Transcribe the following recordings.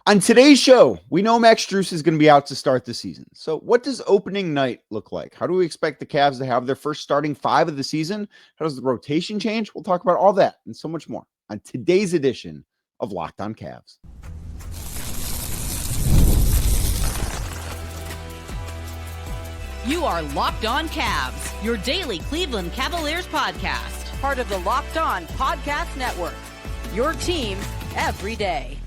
On today's show, we know Max Strus is going to be out to start the season. So what does opening night look like? How do we expect the Cavs to have their first starting five of the season? How does the rotation change? We'll talk about all that and so much more on today's edition of Locked On Cavs. You are Locked On Cavs, your daily Cleveland Cavaliers podcast. Part of the Locked On Podcast Network, your team every day.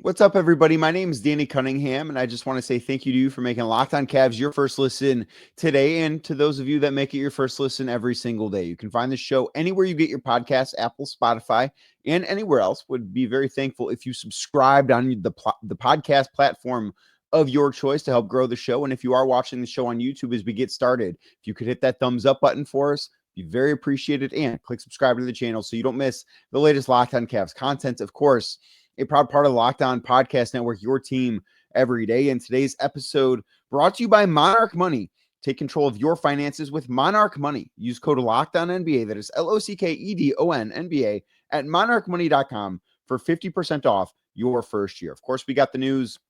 What's up, everybody? My name is Danny Cunningham, and I just want to say thank you to you for making Locked On Cavs your first listen today, and to those of you that make it your first listen every single day. You can find the show anywhere you get your podcasts, Apple, Spotify, and anywhere else. Would be very thankful if you subscribed on the podcast platform of your choice to help grow the show. And if you are watching the show on YouTube as we get started, if you could hit that thumbs up button for us, be very appreciated, and click subscribe to the channel so you don't miss the latest Locked On Cavs content. Of course, a proud part of the Locked On Podcast Network, your team every day. And today's episode brought to you by Monarch Money. Take control of your finances with Monarch Money. Use code LOCKEDONNBA, that is LOCKEDON NBA, at monarchmoney.com for 50% off your first year. Of course, we got the news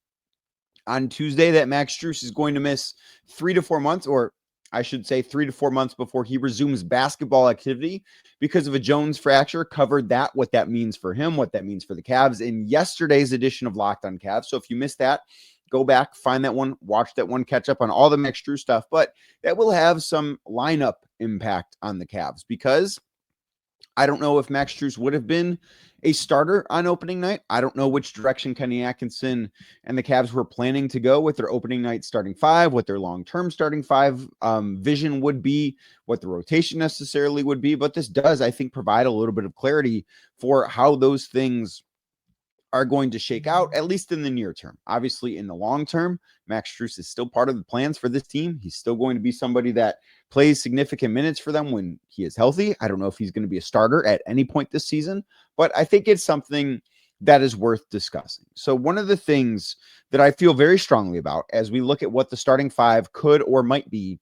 on Tuesday that Max Strus is going to miss 3 to 4 months, or I should say 3 to 4 months before he resumes basketball activity because of a Jones fracture. Covered that, what that means for him, what that means for the Cavs in yesterday's edition of Locked On Cavs. So if you missed that, go back, find that one, watch that one, catch up on all the Max Strus stuff. But that will have some lineup impact on the Cavs because I don't know if Max Strus would have been a starter on opening night. I don't know which direction Kenny Atkinson and the Cavs were planning to go with their opening night starting five, what their long-term starting five vision would be, what the rotation necessarily would be. But this does, I think, provide a little bit of clarity for how those things are going to shake out, at least in the near term. Obviously, in the long term, Max Strus is still part of the plans for this team. He's still going to be somebody that plays significant minutes for them when he is healthy. I don't know if he's going to be a starter at any point this season, but I think it's something that is worth discussing. So one of the things that I feel very strongly about as we look at what the starting five could or might be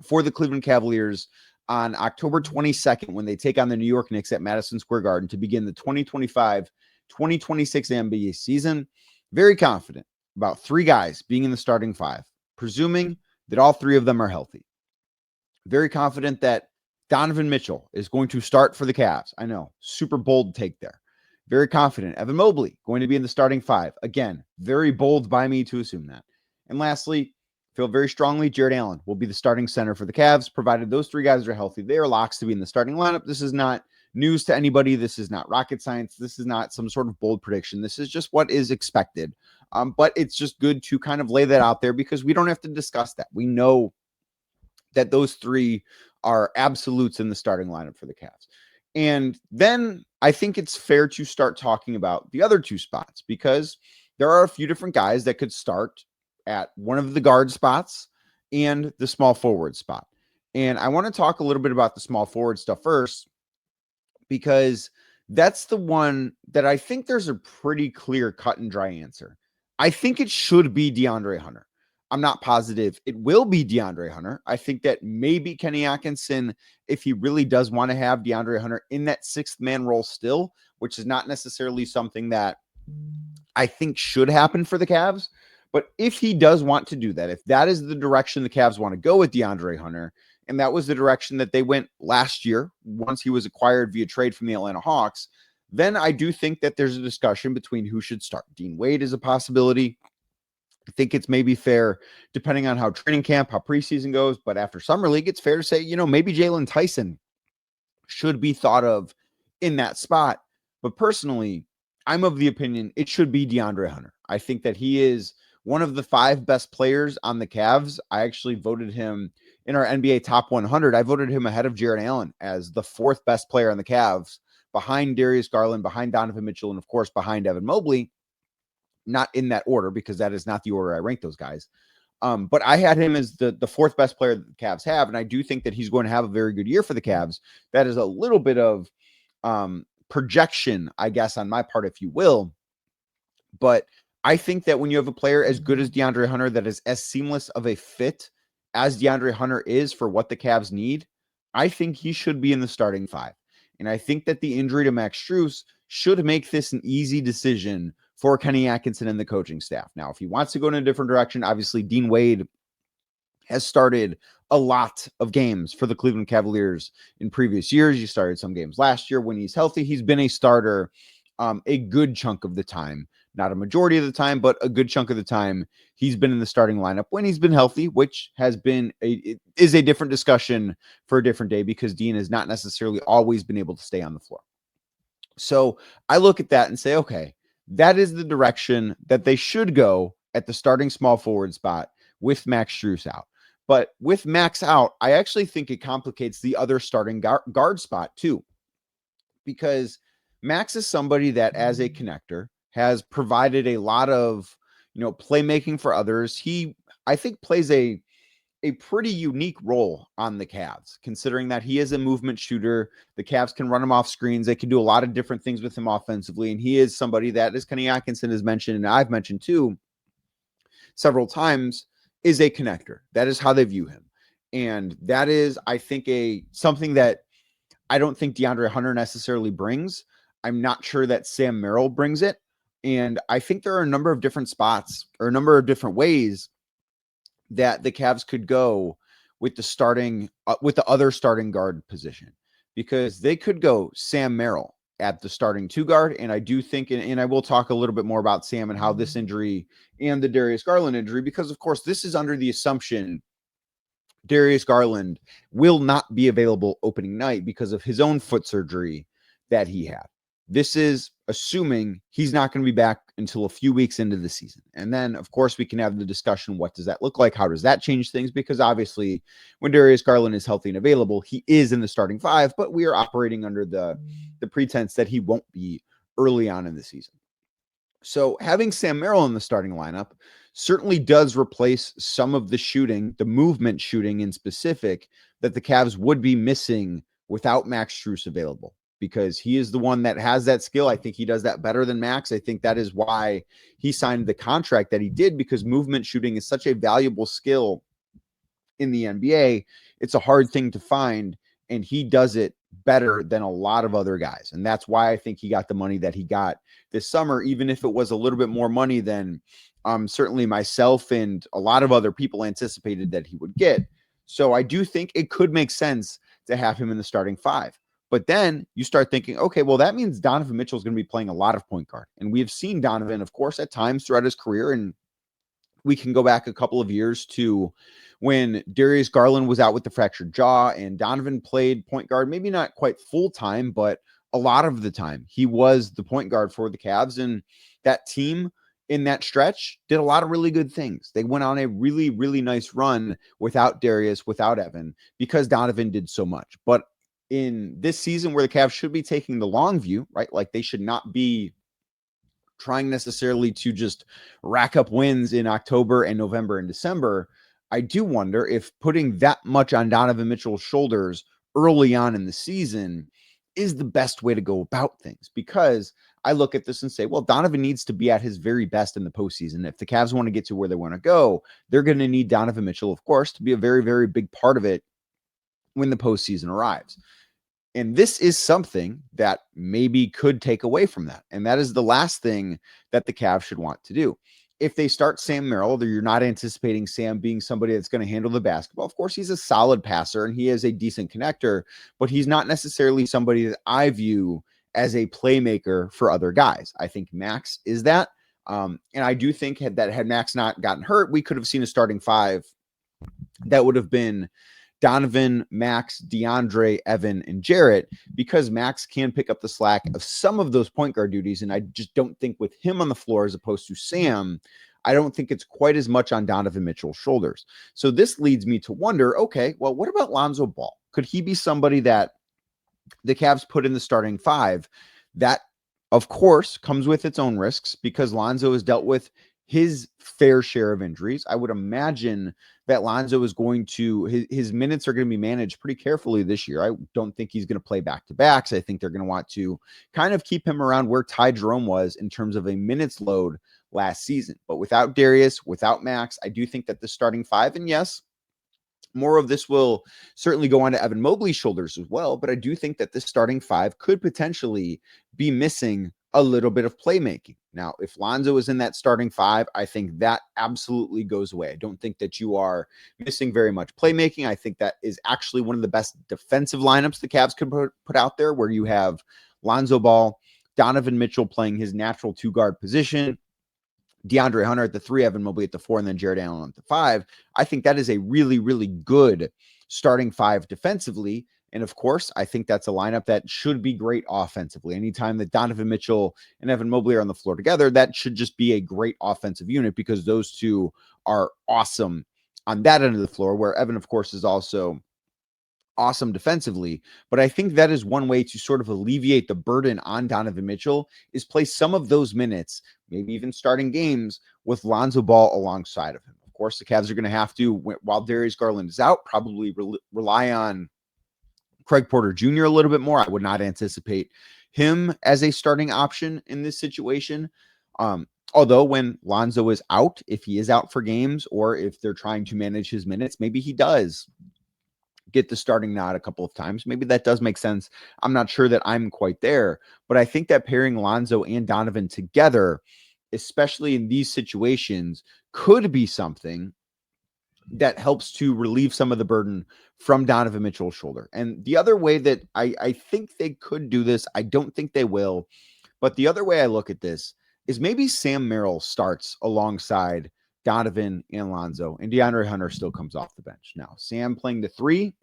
for the Cleveland Cavaliers on October 22nd, when they take on the New York Knicks at Madison Square Garden to begin the 2025-2026 NBA season, very confident about three guys being in the starting five, presuming that all three of them are healthy. Very confident that Donovan Mitchell is going to start for the Cavs. I know, super bold take there. Very confident Evan Mobley going to be in the starting five. Again, very bold by me to assume that. And lastly, feel very strongly Jarrett Allen will be the starting center for the Cavs, provided those three guys are healthy. They are locks to be in the starting lineup. This is not news to anybody. This is not rocket science. This is not some sort of bold prediction. This is just what is expected. But it's just good to kind of lay that out there because we don't have to discuss that. We know that those three are absolutes in the starting lineup for the Cavs. And then I think it's fair to start talking about the other two spots because there are a few different guys that could start at one of the guard spots and the small forward spot. And I want to talk a little bit about the small forward stuff first, because that's the one that I think there's a pretty clear cut and dry answer. I think it should be DeAndre Hunter. I'm not positive it will be DeAndre Hunter. I think that maybe Kenny Atkinson, if he really does want to have DeAndre Hunter in that sixth man role still, which is not necessarily something that I think should happen for the Cavs. But if he does want to do that, if that is the direction the Cavs want to go with DeAndre Hunter, and that was the direction that they went last year once he was acquired via trade from the Atlanta Hawks, then I do think that there's a discussion between who should start. Dean Wade is a possibility. I think it's maybe fair, depending on how training camp, how preseason goes, but after Summer League, it's fair to say, maybe Jalen Tyson should be thought of in that spot. But personally, I'm of the opinion it should be DeAndre Hunter. I think that he is one of the 5 best players on the Cavs. I actually voted him in our NBA Top 100. I voted him ahead of Jarrett Allen as the 4th best player on the Cavs, behind Darius, Garland, behind Donovan Mitchell, and of course behind Evan Mobley. Not in that order, because that is not the order I rank those guys. But I had him as the 4th best player that the Cavs have, and I do think that he's going to have a very good year for the Cavs. That is a little bit of projection, I guess, on my part, if you will. But I think that when you have a player as good as DeAndre Hunter that is as seamless of a fit as DeAndre Hunter is for what the Cavs need, I think he should be in the starting 5. And I think that the injury to Max Strus should make this an easy decision for Kenny Atkinson and the coaching staff. Now, if he wants to go in a different direction, obviously Dean Wade has started a lot of games for the Cleveland Cavaliers in previous years. He started some games last year when he's healthy. He's been a starter a good chunk of the time, not a majority of the time, but a good chunk of the time. He's been in the starting lineup when he's been healthy, which is a different discussion for a different day because Dean has not necessarily always been able to stay on the floor. So I look at that and say, okay, that is the direction that they should go at the starting small forward spot with Max Strus out. But with Max out, I actually think it complicates the other starting guard spot too, because Max is somebody that as a connector has provided a lot of, playmaking for others. He, I think, plays a pretty unique role on the Cavs, considering that he is a movement shooter. The Cavs can run him off screens. They can do a lot of different things with him offensively. And he is somebody that, as Kenny Atkinson has mentioned, and I've mentioned too several times, is a connector. That is how they view him. And that is, I think, something that I don't think DeAndre Hunter necessarily brings. I'm not sure that Sam Merrill brings it. And I think there are a number of different spots or a number of different ways that the Cavs could go with the other starting guard position, because they could go Sam Merrill at the starting 2 guard. And I do think, and I will talk a little bit more about Sam and how this injury and the Darius Garland injury, because of course this is under the assumption Darius Garland will not be available opening night because of his own foot surgery that he had. This is assuming he's not going to be back until a few weeks into the season. And then, of course, we can have the discussion, what does that look like? How does that change things? Because obviously, when Darius Garland is healthy and available, he is in the starting 5, but we are operating under the pretense that he won't be early on in the season. So having Sam Merrill in the starting lineup certainly does replace some of the shooting, the movement shooting in specific, that the Cavs would be missing without Max Strus available, because he is the one that has that skill. I think he does that better than Max. I think that is why he signed the contract that he did, because movement shooting is such a valuable skill in the NBA. It's a hard thing to find, and he does it better than a lot of other guys. And that's why I think he got the money that he got this summer, even if it was a little bit more money than certainly myself and a lot of other people anticipated that he would get. So I do think it could make sense to have him in the starting 5. But then you start thinking, okay, well, that means Donovan Mitchell is going to be playing a lot of point guard. And we have seen Donovan, of course, at times throughout his career. And we can go back a couple of years to when Darius Garland was out with the fractured jaw and Donovan played point guard, maybe not quite full time, but a lot of the time he was the point guard for the Cavs. And that team in that stretch did a lot of really good things. They went on a really, really nice run without Darius, without Evan, because Donovan did so much. But in this season where the Cavs should be taking the long view, right? Like they should not be trying necessarily to just rack up wins in October and November and December. I do wonder if putting that much on Donovan Mitchell's shoulders early on in the season is the best way to go about things, because I look at this and say, well, Donovan needs to be at his very best in the postseason. If the Cavs want to get to where they want to go, they're going to need Donovan Mitchell, of course, to be a very, very big part of it when the postseason arrives. And this is something that maybe could take away from that. And that is the last thing that the Cavs should want to do. If they start Sam Merrill, you're not anticipating Sam being somebody that's going to handle the basketball. Of course, he's a solid passer and he is a decent connector, but he's not necessarily somebody that I view as a playmaker for other guys. I think Max is that. And I do think that had Max not gotten hurt, we could have seen a starting 5 that would have been Donovan, Max, DeAndre, Evan, and Jarrett, because Max can pick up the slack of some of those point guard duties. And I just don't think with him on the floor as opposed to Sam, I don't think it's quite as much on Donovan Mitchell's shoulders. So this leads me to wonder, okay, well, what about Lonzo Ball? Could he be somebody that the Cavs put in the starting 5? That, of course, comes with its own risks, because Lonzo has dealt with his fair share of injuries. I would imagine that Lonzo is going to, his minutes are going to be managed pretty carefully this year. I don't think he's going to play back-to-backs. I think they're going to want to kind of keep him around where Ty Jerome was in terms of a minutes load last season. But without Darius, without Max, I do think that the starting 5, and yes, More of this will certainly go on to Evan Mobley's shoulders as well, but I do think that this starting five could potentially be missing a little bit of playmaking. Now, if Lonzo is in that starting five, I think that absolutely goes away. I don't think that you are missing very much playmaking. I think that is actually one of the best defensive lineups the Cavs could put out there, where you have Lonzo Ball, Donovan Mitchell playing his natural two-guard position, DeAndre Hunter at the 3, Evan Mobley at the 4, and then Jarrett Allen at the 5. I think that is a really, really good starting 5 defensively. And of course, I think that's a lineup that should be great offensively. Anytime that Donovan Mitchell and Evan Mobley are on the floor together, that should just be a great offensive unit, because those two are awesome on that end of the floor, where Evan, of course, is also awesome defensively. But I think that is one way to sort of alleviate the burden on Donovan Mitchell, is play some of those minutes, maybe even starting games, with Lonzo Ball alongside of him. Of course, the Cavs are going to have to, while Darius Garland is out, probably rely on Craig Porter Jr. a little bit more. I would not anticipate him as a starting option in this situation. Although when Lonzo is out, if he is out for games, or if they're trying to manage his minutes, maybe he does get the starting nod a couple of times. Maybe that does make sense. I'm not sure that I'm quite there, but I think that pairing Lonzo and Donovan together, especially in these situations, could be something that helps to relieve some of the burden from Donovan Mitchell's shoulder. And the other way that I think they could do this, I don't think they will, but the other way I look at this is maybe Sam Merrill starts alongside Donovan and Lonzo, and DeAndre Hunter still comes off the bench. Now, Sam playing the 3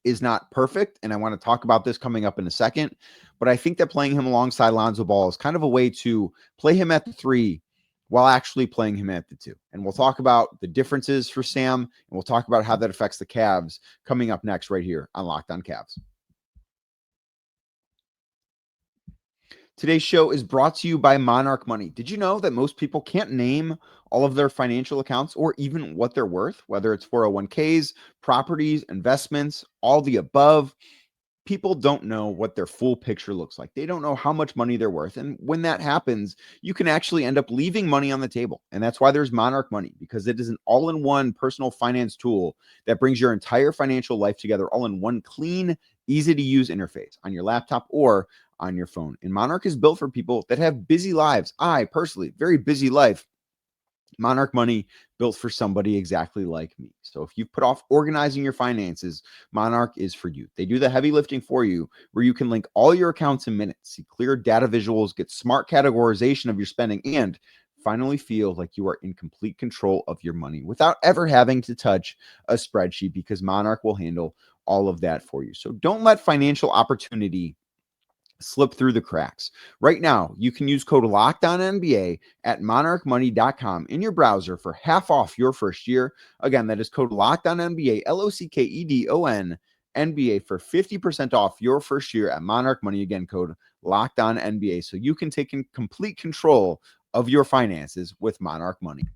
is not perfect, and I want to talk about this coming up in a second, but I think that playing him alongside Lonzo Ball is kind of a way to play him at the 3 while actually playing him at the 2. And we'll talk about the differences for Sam, and we'll talk about how that affects the Cavs coming up next right here on Locked On Cavs. Today's show is brought to you by Monarch Money. Did you know that most people can't name all of their financial accounts or even what they're worth, whether it's 401ks, properties, investments, all the above? People don't know what their full picture looks like. They don't know how much money they're worth. And when that happens, you can actually end up leaving money on the table. And that's why there's Monarch Money, because it is an all-in-one personal finance tool that brings your entire financial life together all in one clean, easy-to-use interface on your laptop or on your phone. And Monarch is built for people that have busy lives. I personally, very busy life. Monarch Money built for somebody exactly like me. So if you've put off organizing your finances, Monarch is for you. They do the heavy lifting for you, where you can link all your accounts in minutes, see clear data visuals, get smart categorization of your spending, and finally feel like you are in complete control of your money without ever having to touch a spreadsheet, because Monarch will handle all of that for you. So don't let financial opportunity slip through the cracks. Right now, you can use code LOCKEDONNBA at monarchmoney.com in your browser for half off your first year. Again, that is code LOCKEDONNBA, LOCKEDON NBA for 50% off your first year at Monarch Money. Again, code LOCKEDONNBA, so you can take in complete control of your finances with Monarch Money.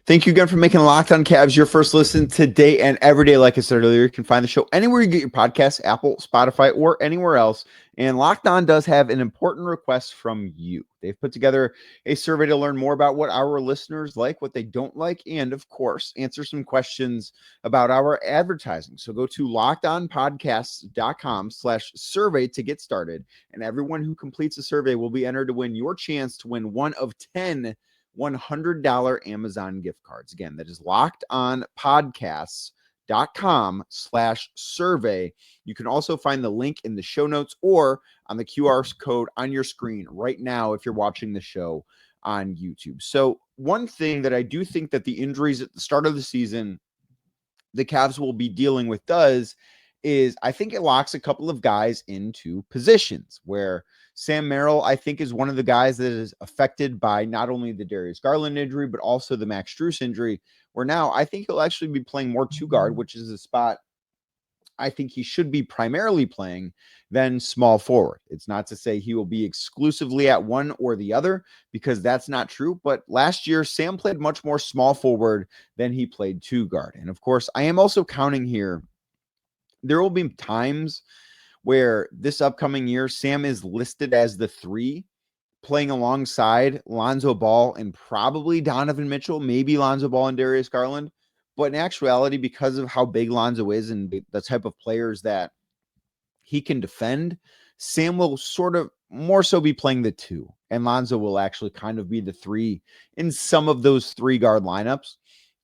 Thank you again for making Locked On Cavs your first listen today and every day. Like I said earlier, you can find the show anywhere you get your podcasts, Apple, Spotify, or anywhere else. And Locked On does have an important request from you. They've put together a survey to learn more about what our listeners like, what they don't like, and of course, answer some questions about our advertising. So go to lockedonpodcasts.com/survey to get started. And everyone who completes the survey will be entered to win your chance to win one of 10 $100 Amazon gift cards. Again, that is lockedonpodcasts.com/survey. You can also find the link in the show notes or on the QR code on your screen right now if you're watching the show on YouTube. So one thing that I do think that the injuries at the start of the season the Cavs will be dealing with is I think it locks a couple of guys into positions where Sam Merrill, I think, is one of the guys that is affected by not only the Darius Garland injury, but also the Max Strus injury, where now I think he'll actually be playing more two guard, which is a spot I think he should be primarily playing than small forward. It's not to say he will be exclusively at one or the other, because that's not true. But last year, Sam played much more small forward than he played two guard. And of course, I am also counting here. There will be times where this upcoming year, Sam is listed as the 3, playing alongside Lonzo Ball and probably Donovan Mitchell, maybe Lonzo Ball and Darius Garland. But in actuality, because of how big Lonzo is and the type of players that he can defend, Sam will sort of more so be playing the 2, and Lonzo will actually kind of be the 3 in some of those 3-guard lineups.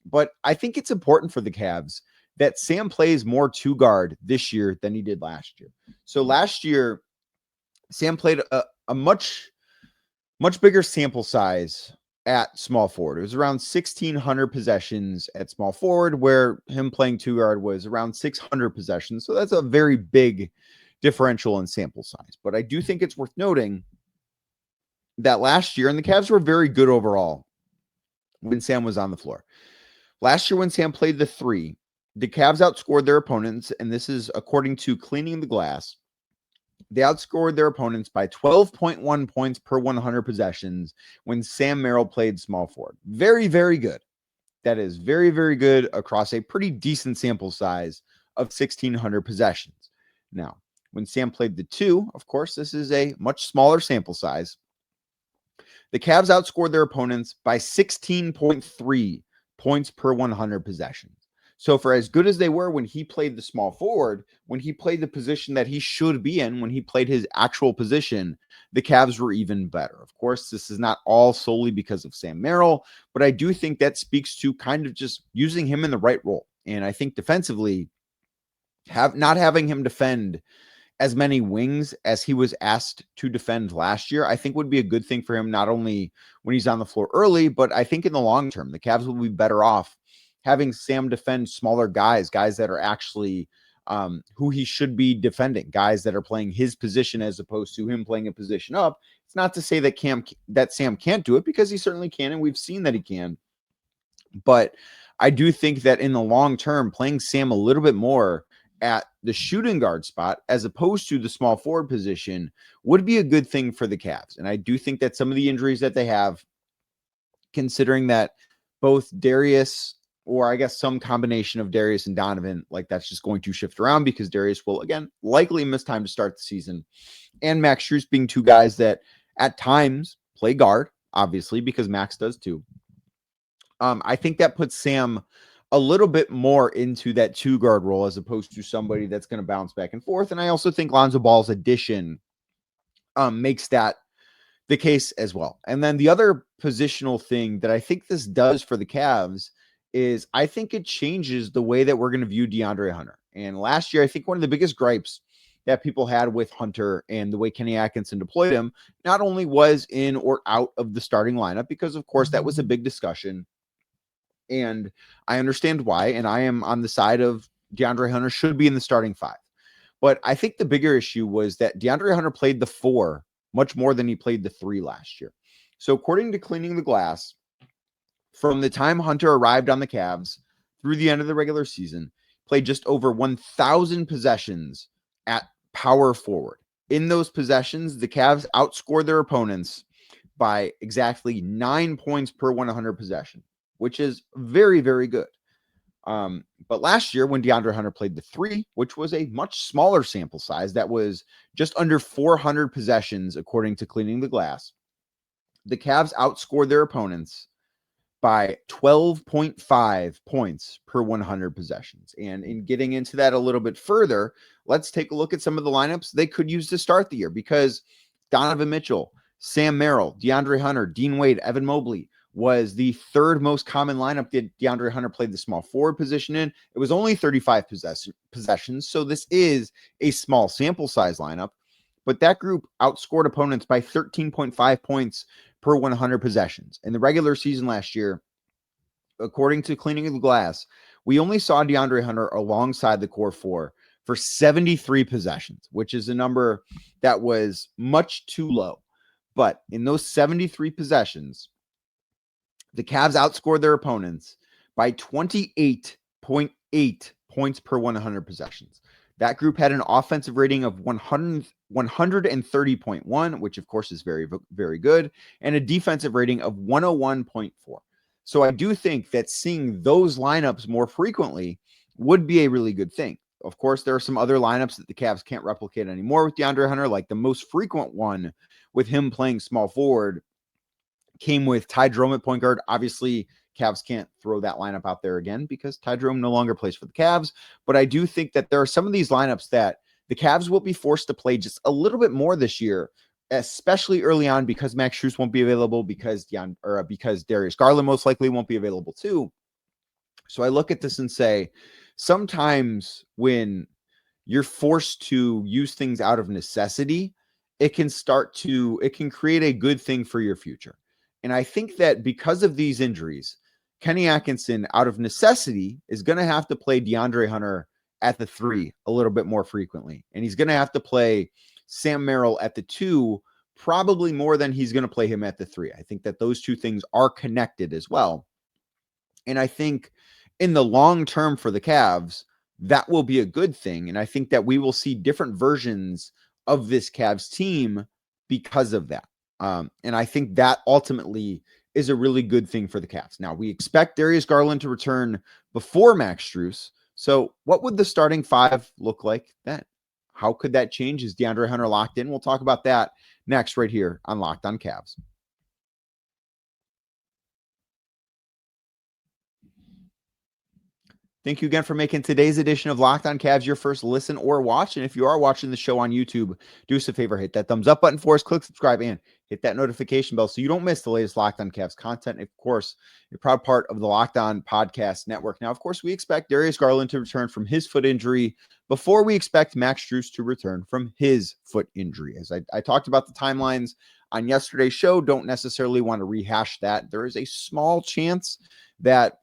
But I think it's important for the Cavs that Sam plays more 2-guard this year than he did last year. So last year, Sam played a much bigger sample size at small forward. It was around 1,600 possessions at small forward, where him playing 2-guard was around 600 possessions. So that's a very big differential in sample size. But I do think it's worth noting that last year, and the Cavs were very good overall when Sam was on the floor. Last year when Sam played the 3, the Cavs outscored their opponents, and this is according to Cleaning the Glass. They outscored their opponents by 12.1 points per 100 possessions when Sam Merrill played small forward. Very, very good. That is very, very good across a pretty decent sample size of 1,600 possessions. Now, when Sam played the 2, of course, this is a much smaller sample size. The Cavs outscored their opponents by 16.3 points per 100 possessions. So for as good as they were when he played the small forward, when he played the position that he should be in, when he played his actual position, the Cavs were even better. Of course, this is not all solely because of Sam Merrill, but I do think that speaks to kind of just using him in the right role. And I think defensively, not having him defend as many wings as he was asked to defend last year, I think would be a good thing for him, not only when he's on the floor early, but I think in the long term, the Cavs will be better off having Sam defend smaller guys that are actually who he should be defending, guys that are playing his position as opposed to him playing a position up. It's not to say that Sam can't do it, because he certainly can, and we've seen that he can. But I do think that in the long term, playing Sam a little bit more at the shooting guard spot as opposed to the small forward position would be a good thing for the Cavs. And I do think that some of the injuries that they have, considering that both Darius, or I guess some combination of Darius and Donovan, like that's just going to shift around because Darius will, again, likely miss time to start the season. And Max Strus being 2 guys that at times play guard, obviously, because Max does too. I think that puts Sam a little bit more into that 2-guard role as opposed to somebody that's going to bounce back and forth. And I also think Lonzo Ball's addition makes that the case as well. And then the other positional thing that I think this does for the Cavs is I think it changes the way that we're going to view DeAndre Hunter. And last year, I think one of the biggest gripes that people had with Hunter and the way Kenny Atkinson deployed him not only was in or out of the starting lineup, because of course that was a big discussion. And I understand why. And I am on the side of DeAndre Hunter should be in the starting 5. But I think the bigger issue was that DeAndre Hunter played the 4 much more than he played the 3 last year. So according to Cleaning the Glass, from the time Hunter arrived on the Cavs through the end of the regular season, played just over 1,000 possessions at power forward. In those possessions, the Cavs outscored their opponents by exactly 9 points per 100 possession, which is very, very good. But last year when DeAndre Hunter played the 3, which was a much smaller sample size, that was just under 400 possessions, according to Cleaning the Glass, the Cavs outscored their opponents by 12.5 points per 100 possessions. And in getting into that a little bit further, let's take a look at some of the lineups they could use to start the year, because Donovan Mitchell, Sam Merrill, DeAndre Hunter, Dean Wade, Evan Mobley was the 3rd most common lineup that DeAndre Hunter played the small forward position in. It was only 35 possessions, so this is a small sample size lineup, but that group outscored opponents by 13.5 points per 100 possessions. In the regular season last year, according to Cleaning the Glass, we only saw DeAndre Hunter alongside the core 4 for 73 possessions, which is a number that was much too low. But in those 73 possessions, the Cavs outscored their opponents by 28.8 points per 100 possessions. That group had an offensive rating of 130.1, which of course is very, very good, and a defensive rating of 101.4. So I do think that seeing those lineups more frequently would be a really good thing. of course, there are some other lineups that the Cavs can't replicate anymore with DeAndre Hunter. Like the most frequent one with him playing small forward came with Ty Jerome at point guard. Obviously, Cavs can't throw that lineup out there again because Ty Jerome no longer plays for the Cavs. But I do think that there are some of these lineups that the Cavs will be forced to play just a little bit more this year, especially early on, because Max Strus won't be available, because Darius Garland most likely won't be available too. So I look at this and say, sometimes when you're forced to use things out of necessity, it can create a good thing for your future. And I think that because of these injuries, Kenny Atkinson, out of necessity, is going to have to play DeAndre Hunter at the 3 a little bit more frequently. And he's going to have to play Sam Merrill at the 2 probably more than he's going to play him at the 3. I think that those two things are connected as well. And I think in the long term for the Cavs, that will be a good thing. And I think that we will see different versions of this Cavs team because of that. And I think that ultimately is a really good thing for the Cavs. Now, we expect Darius Garland to return before Max Strus. So what would the starting 5 look like then? How could that change? Is DeAndre Hunter locked in? We'll talk about that next right here on Locked on Cavs. Thank you again for making today's edition of Locked on Cavs your first listen or watch. And if you are watching the show on YouTube, do us a favor, hit that thumbs up button for us, click subscribe, and hit that notification bell so you don't miss the latest Locked on Cavs content. Of course, you're a proud part of the Locked on Podcast Network. Now, of course, we expect Darius Garland to return from his foot injury before we expect Max Strus to return from his foot injury. As I talked about the timelines on yesterday's show, don't necessarily want to rehash that. There is a small chance that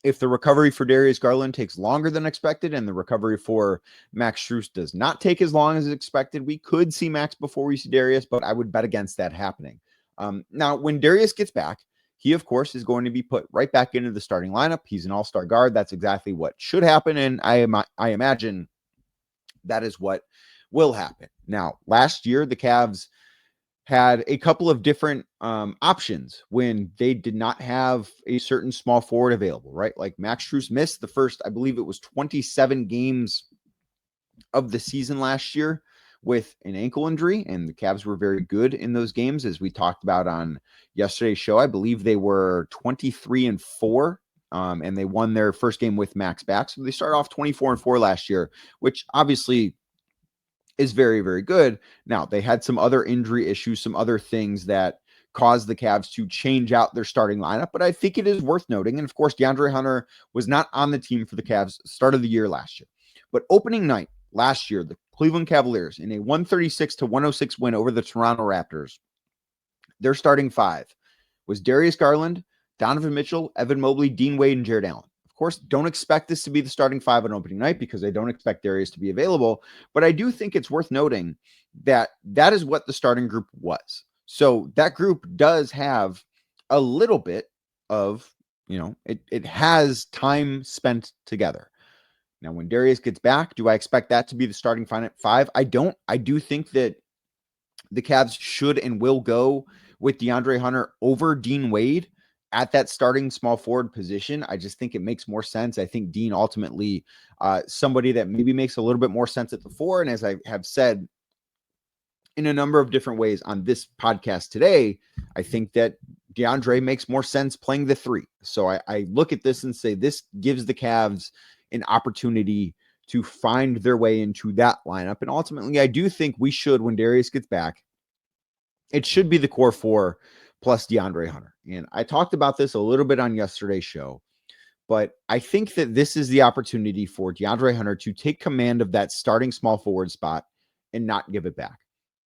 if the recovery for Darius Garland takes longer than expected and the recovery for Max Strus does not take as long as expected, we could see Max before we see Darius, but I would bet against that happening. Now, when Darius gets back, he, of course, is going to be put right back into the starting lineup. He's an all-star guard. That's exactly what should happen, and I imagine that is what will happen. Now, last year, the Cavs had a couple of different options when they did not have a certain small forward available, right? Like Max Strus missed the first, I believe it was 27 games of the season last year with an ankle injury, and the Cavs were very good in those games, as we talked about on yesterday's show. I believe they were 23-4, and they won their first game with Max back. So they started off 24-4 last year, which obviously is very, very good. Now, they had some other injury issues, some other things that caused the Cavs to change out their starting lineup, but I think it is worth noting. And of course, DeAndre Hunter was not on the team for the Cavs start of the year last year. But opening night last year, the Cleveland Cavaliers, in a 136-106 win over the Toronto Raptors, their starting 5 was Darius Garland, Donovan Mitchell, Evan Mobley, Dean Wade, and Jarrett Allen. Of course, don't expect this to be the starting 5 on opening night because I don't expect Darius to be available. But I do think it's worth noting that that is what the starting group was. So that group does have a little bit of, it has time spent together. Now, when Darius gets back, do I expect that to be the starting 5? I don't. I do think that the Cavs should and will go with DeAndre Hunter over Dean Wade at that starting small forward position. I just think it makes more sense. I think Dean ultimately somebody that maybe makes a little bit more sense at the 4. And as I have said in a number of different ways on this podcast today, I think that DeAndre makes more sense playing the 3. So I look at this and say, this gives the Cavs an opportunity to find their way into that lineup. And ultimately, I do think we should, when Darius gets back, it should be the core 4 plus DeAndre Hunter. And I talked about this a little bit on yesterday's show, but I think that this is the opportunity for DeAndre Hunter to take command of that starting small forward spot and not give it back.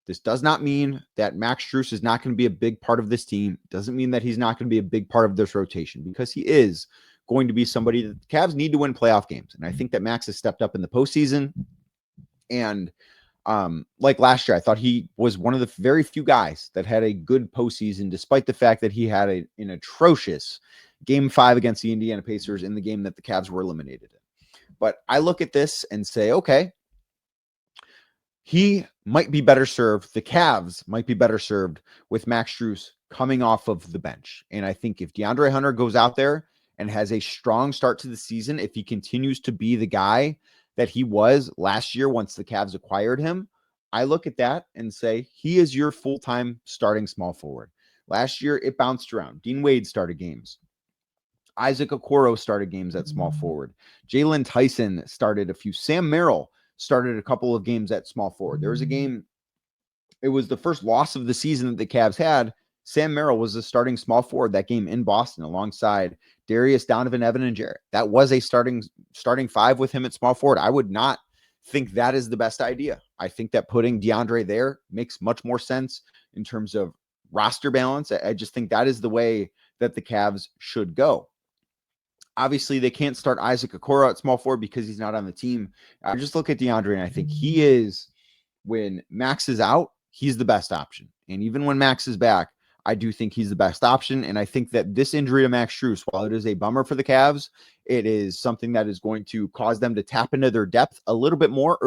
This does not mean that Max Strus is not going to be a big part of this team. It doesn't mean that he's not going to be a big part of this rotation, because he is going to be somebody that the Cavs need to win playoff games. And I think that Max has stepped up in the postseason. And like last year, I thought he was one of the very few guys that had a good postseason, despite the fact that he had an atrocious Game 5 against the Indiana Pacers in the game that the Cavs were eliminated in. But I look at this and say, okay, he might be better served. The Cavs might be better served with Max Strus coming off of the bench. And I think if DeAndre Hunter goes out there and has a strong start to the season, if he continues to be the guy that he was last year once the Cavs acquired him, I look at that and say he is your full-time starting small forward. Last year, it bounced around. Dean Wade started games. Isaac Okoro started games at small forward. Jalen Tyson started a few. Sam Merrill started a couple of games at small forward. There was a game, it was the first loss of the season that the Cavs had. Sam Merrill was the starting small forward that game in Boston alongside Darius, Donovan, Evan, and Jarrett. That was a starting five with him at small forward. I would not think that is the best idea. I think that putting DeAndre there makes much more sense in terms of roster balance. I just think that is the way that the Cavs should go. Obviously, they can't start Isaac Okoro at small forward because he's not on the team. I just look at DeAndre and I think he is, when Max is out, he's the best option. And even when Max is back, I do think he's the best option. And I think that this injury to Max Strus, while it is a bummer for the Cavs, it is something that is going to cause them to tap into their depth a little bit more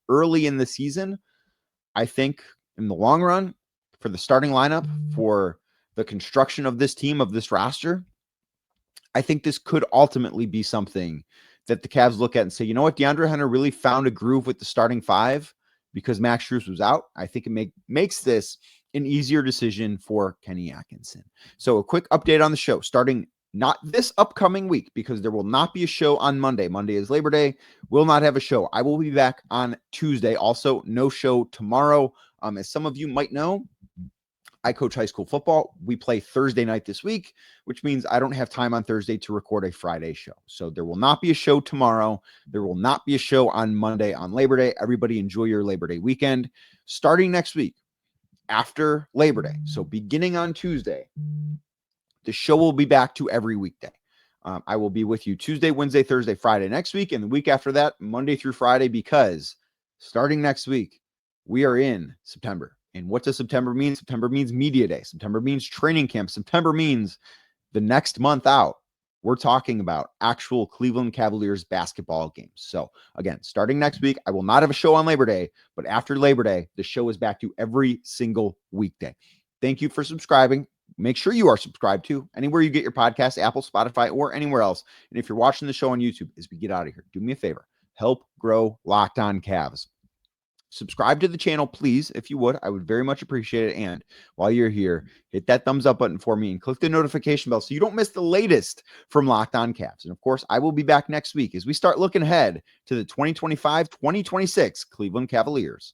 early in the season. I think in the long run, for the starting lineup, for the construction of this team, of this roster, I think this could ultimately be something that the Cavs look at and say, you know what, DeAndre Hunter really found a groove with the starting five because Max Strus was out. I think it makes this an easier decision for Kenny Atkinson. So a quick update on the show, starting not this upcoming week, because there will not be a show on Monday. Monday is Labor Day. Will not have a show. I will be back on Tuesday. Also, no show tomorrow. As some of you might know, I coach high school football. We play Thursday night this week, which means I don't have time on Thursday to record a Friday show. So there will not be a show tomorrow. There will not be a show on Monday on Labor Day. Everybody enjoy your Labor Day weekend. Starting next week, after Labor Day, so beginning on Tuesday, the show will be back to every weekday. I will be with you Tuesday, Wednesday, Thursday, Friday next week, and the week after that, Monday through Friday, because starting next week, we are in September. And what does September mean? September means media day. September means training camp. September means the next month out, we're talking about actual Cleveland Cavaliers basketball games. So again, starting next week, I will not have a show on Labor Day, but after Labor Day, the show is back to every single weekday. Thank you for subscribing. Make sure you are subscribed to anywhere you get your podcast, Apple, Spotify, or anywhere else. And if you're watching the show on YouTube, as we get out of here, do me a favor, help grow Locked On Cavs. Subscribe to the channel, please, if you would. I would very much appreciate it. And while you're here, hit that thumbs up button for me and click the notification bell so you don't miss the latest from Locked On Cavs. And of course, I will be back next week as we start looking ahead to the 2025-2026 Cleveland Cavaliers.